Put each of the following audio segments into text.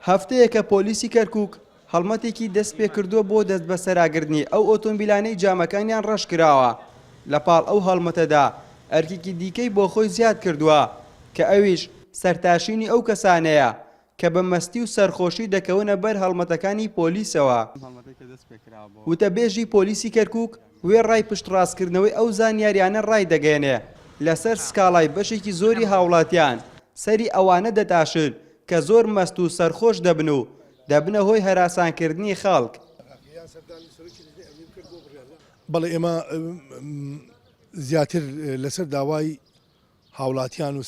هەفتەیەکە پۆلیسی کەرکووک هەڵمەتێکی دەست پێ کردووە بۆ دەست بە سەراگرتنی ئەو ئۆتۆمبیلانەی جامەکانیان ڕەش کراوە. لە پاڵ ئەو هەڵمەتەدا ئەرکێکی دیکەی بۆ خۆی زیاد کردووە کە ئەویش سەرتاشینی ئەو کەسانەیە کە بە مەستی و سەرخۆشی دەکەونە بەر هەڵمەتەکانی پۆلیسەوە. وتەبێژی پۆلیسی کەرکووک وێ ڕای پشتڕاستکردنەوەی ئەو زانیاریانە ڕای دەگەێنێ لەسەر سکاڵای بەشێکی زۆری هاوڵاتیان سەری ئەوانە دەتاشن کە زۆر مەست و سەرخۆش دەبن و دەبنە هۆی هەراسانکردنی خەڵک. بەڵێ ئێمە زیاتر لەسەر داوای هاوڵاتیان و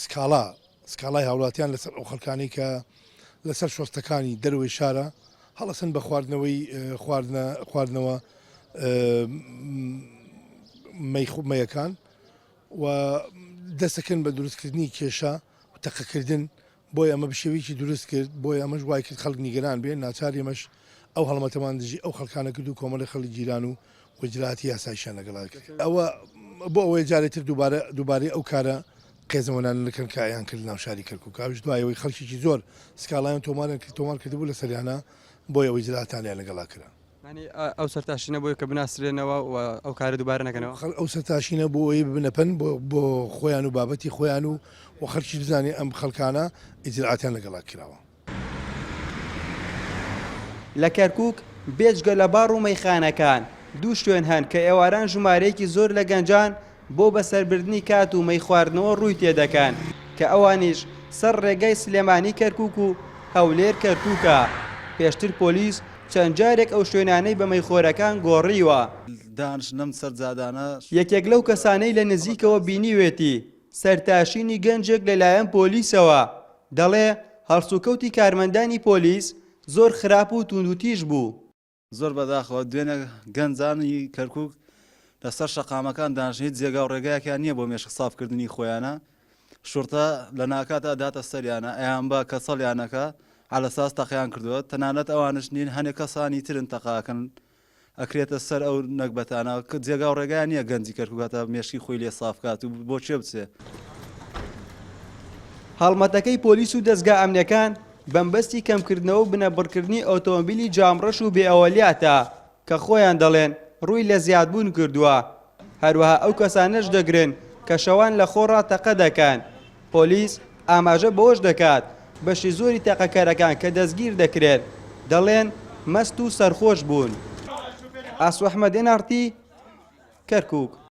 سکاڵای هاوڵاتیان لەسەر ئەو خەڵکانی کە لەسەر شۆستەکانی دەروی شارە هەڵەسن بە خواردنەوەی خواردنەوە مەیەکان و دەستەکەن بە دروستکردنی کێشە و تەقەکردن بۆی ئەمە بشێویکی دروست کرد بۆی ئەمەش وای کرد خەڵک نیگەران بێن ناچاری ئەمەش ئەو هەڵمەتەمان دژی ئەو خەڵکانە کرد و کۆمەڵی خەڵکی جیران و وەجراتی یاساییشان لەگەڵا کرد. ئەوە بۆ ئەوەی جارێتتر دووبارەی ئەو کارە قێزەوەنان لەکەن کایان کرد ناو شاری کەرکووک کاوش دوایەوەی خەڵکیی زۆر سکاڵایان تۆمار کردبوو لە سەریانە بۆی ئەوەی جراتانیان لەگەڵا کرا. ئەو سەرتاشینە بۆی کە بناسرێنەوە و ئەو کارە دووبارە نەکەنەوە. ئەو سەرتاشینە بۆ ئەوەی بنەپەن بۆ خۆیان و بابەتی خۆیان و خەڵکی بزانێ ئەم خەڵکانە ئیجرعاتیان لەگەڵا کراوە. لە کەرکووک بێجگە لە باڕ و مەیخانەکان دوو شوێن هەن کە ئێواران ژمارەیەکی زۆر لە گەنجان بۆ بەسەربردننی کات و مەی خواردنەوە ڕووی تێدەکەن کە ئەوانیش سەر ڕێگای سلێمانی کەرکووک و هەولێر کەرکووکە. پێشتر پۆلیس چەند جارێک ئەو شوێنانەی بە مەیخۆرەکان گۆڕیوە. دانشنم سەرجادانە یەکێک لەو کەسانەی لە نزیکەوە بینیوێتی سەرتاشینی گەنجێک لەلایەن پۆلیسەوە دەڵێ هەڵسوکەوتی کارمەندانی پۆلیس زۆر خراپ و توندوتیژ بوو. زۆر بەداخەوە دوێنێ گەنجانی کەرکووک لەسەر شەقامەکان دانیشت جێگا و ڕێگایەکیان نییە بۆ مێشق سافکردنی خۆیانە شورتە لە ناکاتە داتە سەریانە ئەیان بە کە سەڵیانەکە علەساس تەقیان کردووە تەنانەت ئەوانش نین هەنێک کەسانی ترن تەقاکەن ئەکرێتە سەر ئەو نەکبەتانە کە جێگا و ڕێگایان نییە گەنجی کەرکووکاتە مێشکی خۆی لێ سافکات و بۆ چێ بچێ. هەڵمەتەکەی پۆلیس و دەستگا ئەمنیەکان بەمبەستی کەمکردنەوە و بنەبڕکردنی ئۆتۆمبیلی جامڕەش و بێئەوەلیاتە کە خۆیان دەڵێن ڕووی لە زیادبوون کردووە. هەروەها ئەو کەسانەش دەگرن کە شەوان لە خۆڕا تەقە دەکەن. پۆلیس ئاماژە بەوەش دەکات بەشی زۆری تەقەکەرەکان کە دەستگیر دەکرێت دەڵێن مەست و سەرخۆش بوون. ئاسوو ئەحمەد NRT کەرکووک.